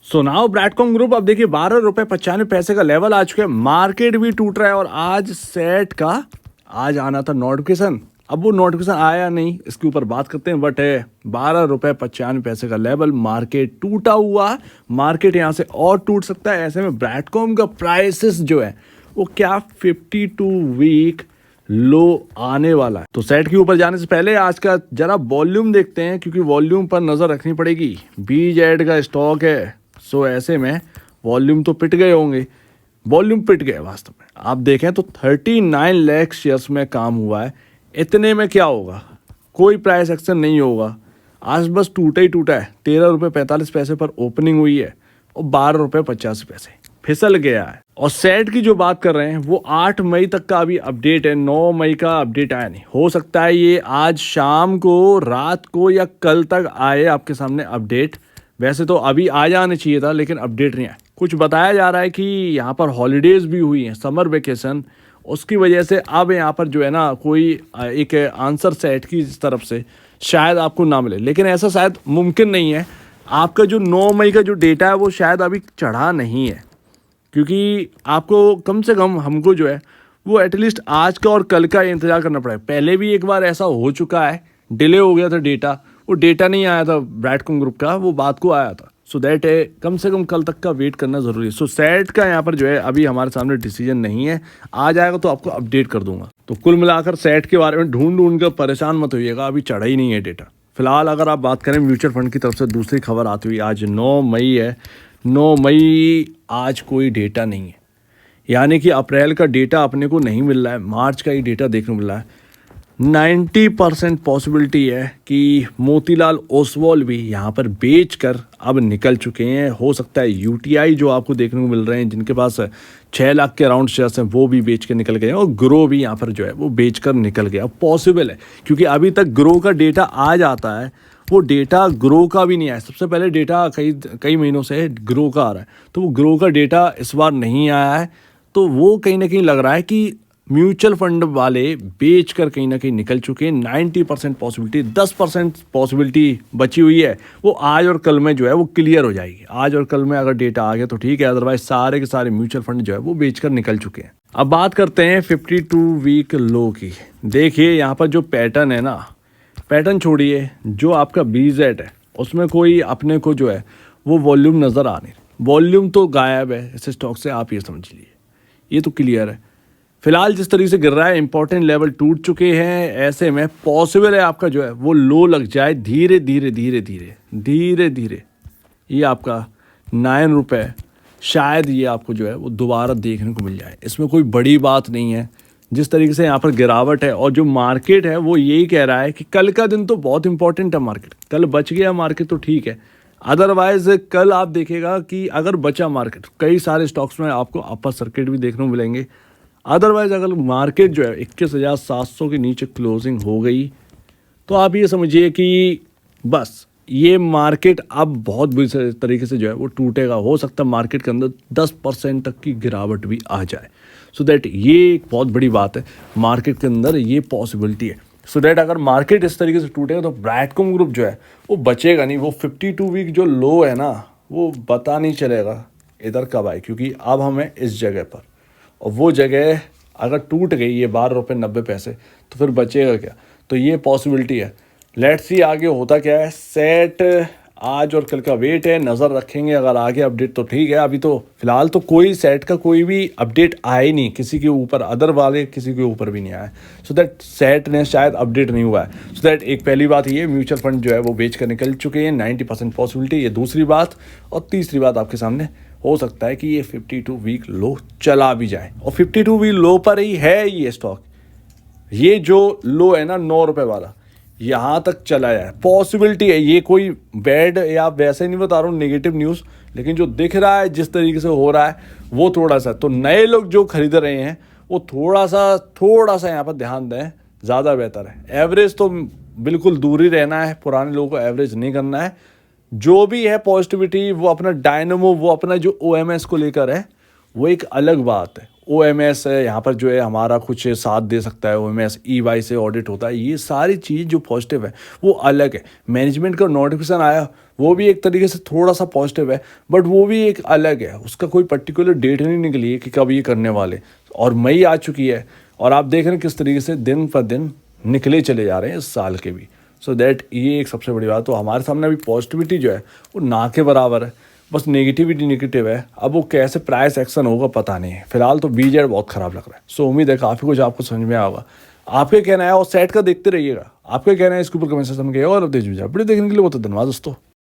So now ब्रैडकॉम group अब देखिए 12 रुपए 95 पैसे का लेवल आ चुके हैं। मार्केट भी टूट रहा है और आज सेट का आज आना था नोटिफिकेशन। अब वो नोटिफिकेशन आया नहीं, इसके ऊपर बात करते हैं। बट है 12 रुपए 95 पैसे का लेवल, मार्केट टूटा हुआ। मार्केट यहाँ से और टूट सकता है। ऐसे में ब्रैडकॉम का प्राइसेस जो है वो क्या 52 वीक लो आने वाला है। तो सेट के ऊपर जाने से पहले आज का जरा वॉल्यूम देखते हैं, क्योंकि वॉल्यूम पर नजर रखनी पड़ेगी। BZ का स्टॉक है, सो ऐसे में वॉल्यूम तो पिट गए होंगे। वॉल्यूम पिट गए वास्तव में। आप देखें तो 39 लाख शेयर्स में काम हुआ है। इतने में क्या होगा, कोई प्राइस एक्शन नहीं होगा। आज बस टूटा ही टूटा है। 13 रुपए 45 पैसे पर ओपनिंग हुई है और 12 रुपए 85 पैसे फिसल गया है। और सेट की जो बात कर रहे हैं वो 8 मई तक का अभी अपडेट है। 9 मई का अपडेट आया नहीं। हो सकता है ये आज शाम को, रात को या कल तक आए आपके सामने अपडेट। वैसे तो अभी आ जाने चाहिए था, लेकिन अपडेट नहीं आया। कुछ बताया जा रहा है कि यहाँ पर हॉलीडेज भी हुई हैं, समर वेकेशन, उसकी वजह से अब यहाँ पर जो है ना कोई एक आंसर सेट की तरफ से शायद आपको ना मिले। लेकिन ऐसा शायद मुमकिन नहीं है। आपका जो 9 मई का जो डेटा है वो शायद अभी चढ़ा नहीं है, क्योंकि आपको कम से कम हमको जो है वो एटलीस्ट आज का और कल का इंतज़ार करना पड़ेगा। पहले भी एक बार ऐसा हो चुका है, डिले हो गया था डेटा। वो डेटा नहीं आया था ब्रैडकॉम ग्रुप का, वो बात को आया था। सो दैट है कम से कम कल तक का वेट करना ज़रूरी है। सो सेट का यहाँ पर जो है अभी हमारे सामने डिसीजन नहीं है। आ जाएगा तो आपको अपडेट कर दूंगा। तो कुल मिलाकर सेट के बारे में ढूंढ कर परेशान मत होइएगा, अभी चढ़ा ही नहीं है डेटा फिलहाल। अगर आप बात करें म्यूचुअल फंड की तरफ से दूसरी खबर आती हुई, आज 9 मई है। 9 मई आज कोई डेटा नहीं है, यानी कि अप्रैल का डेटा अपने को नहीं मिल रहा है, मार्च का ही डेटा देखने को मिल रहा है। 90% पॉसिबिलिटी है कि मोतीलाल ओसवाल भी यहाँ पर बेचकर अब निकल चुके हैं। हो सकता है UTI जो आपको देखने को मिल रहे हैं, जिनके पास 6 लाख के अराउंड शेयर्स हैं, वो भी बेच के निकल गए हैं। और ग्रो भी यहाँ पर जो है वो बेचकर निकल गया। पॉसिबल है, क्योंकि अभी तक ग्रो का डेटा आ जाता है, वो डेटा ग्रो का भी नहीं आया। सबसे पहले डेटा कई महीनों से ग्रो का आ रहा है, तो वो ग्रो का डेटा इस बार नहीं आया है। तो वो कहीं ना कहीं लग रहा है कि म्यूचुअल फंड वाले बेच कर कहीं ना कहीं निकल चुके हैं। 90% पॉसिबिलिटी, 10% पॉसिबिलिटी बची हुई है, वो आज और कल में जो है वो क्लियर हो जाएगी। आज और कल में अगर डेटा आ गया तो ठीक है, अदरवाइज सारे के सारे म्यूचुअल फंड जो है वो बेच कर निकल चुके हैं। अब बात करते हैं 52 वीक लो की। देखिए यहाँ पर जो पैटर्न है ना, पैटर्न छोड़िए, जो आपका BZ है उसमें कोई अपने को जो है वो वॉल्यूम नज़र आ नहीं। वॉल्यूम तो गायब है इस स्टॉक से, आप ये समझ लीजिए, ये तो क्लियर है। फिलहाल जिस तरीके से गिर रहा है, इंपॉर्टेंट लेवल टूट चुके हैं। ऐसे में पॉसिबल है आपका जो है वो लो लग जाए धीरे धीरे धीरे धीरे धीरे धीरे। ये आपका 9 रुपए शायद ये आपको जो है वो दोबारा देखने को मिल जाए। इसमें कोई बड़ी बात नहीं है। जिस तरीके से यहाँ पर गिरावट है और जो मार्केट है वो यही कह रहा है कि कल का दिन तो बहुत इंपॉर्टेंट है। मार्केट कल बच गया मार्केट तो ठीक है, अदरवाइज कल आप देखेगा कि अगर बचा मार्केट, कई सारे स्टॉक्स में आपको अपर सर्किट भी देखने को मिलेंगे। अदरवाइज अगर मार्केट जो है 21,700 के नीचे क्लोजिंग हो गई तो आप ये समझिए कि बस ये मार्केट अब बहुत बुरी तरीके से जो है वो टूटेगा। हो सकता है मार्केट के अंदर 10% तक की गिरावट भी आ जाए। सो दैट ये एक बहुत बड़ी बात है, मार्केट के अंदर ये पॉसिबिलिटी है। सो दैट अगर मार्केट इस तरीके से टूटेगा तो ब्रैडकॉम ग्रुप जो है वो बचेगा नहीं। वो 52 वीक जो लो है ना, वो पता नहीं चलेगा इधर कब आए, क्योंकि अब हमें इस जगह पर, और वो जगह अगर टूट गई ये 12 रुपए 90 पैसे, तो फिर बचेगा क्या। तो ये पॉसिबिलिटी है। लेट्स सी आगे होता क्या है। सेट आज और कल का वेट है, नज़र रखेंगे। अगर आगे अपडेट तो ठीक है। अभी तो फिलहाल तो कोई सेट का कोई भी अपडेट आया ही नहीं किसी के ऊपर, अदर वाले किसी के ऊपर भी नहीं आया। सो दैट सेट ने शायद अपडेट नहीं हुआ है। सो दैट एक पहली बात ये, म्यूचुअल फंड जो है वो बेच कर निकल चुके हैं। 90% पॉसिबिलिटी, ये दूसरी बात। और तीसरी बात आपके सामने, हो सकता है कि ये 52 वीक लो चला भी जाए, और 52 वीक लो पर ही है ये स्टॉक। ये जो लो है ना 9 रुपए वाला, यहाँ तक चला जाए, पॉसिबिलिटी है। ये कोई बैड या वैसे नहीं बता रहा हूँ नेगेटिव न्यूज़, लेकिन जो दिख रहा है जिस तरीके से हो रहा है वो थोड़ा सा, तो नए लोग जो खरीद रहे हैं वो थोड़ा सा यहाँ पर ध्यान दें, ज़्यादा बेहतर है। एवरेज तो बिल्कुल दूर ही रहना है, पुराने लोगों को एवरेज नहीं करना है। जो भी है पॉजिटिविटी, वो अपना डायनेमो, वो अपना जो OMS को लेकर है, वो एक अलग बात है। OMS है यहाँ पर जो है हमारा कुछ साथ दे सकता है, OMS EY से ऑडिट होता है, ये सारी चीज़ जो पॉजिटिव है वो अलग है। मैनेजमेंट का नोटिफिकेशन आया वो भी एक तरीके से थोड़ा सा पॉजिटिव है, बट वो भी एक अलग है, उसका कोई पर्टिकुलर डेट नहीं निकली है कि कब ये करने वाले, और मई आ चुकी है और आप देख रहे हैं किस तरीके से दिन पर दिन निकले चले जा रहे हैं इस साल के भी। सो दैट ये एक सबसे बड़ी बात। तो हमारे सामने अभी पॉजिटिविटी जो है वो ना के बराबर है, बस नेगेटिविटी नेगेटिव है। अब वो कैसे प्राइस एक्शन होगा पता नहीं है, फिलहाल तो BZ बहुत ख़राब लग रहा है। सो उम्मीद है काफ़ी कुछ आपको समझ में आया होगा। आपके कहना है और सेट का देखते रहिएगा, आपके कहना है इसके ऊपर कमेंट सेक्शन में कहिएगा। और अब वीडियो देखने के लिए बहुत धन्यवाद दोस्तों।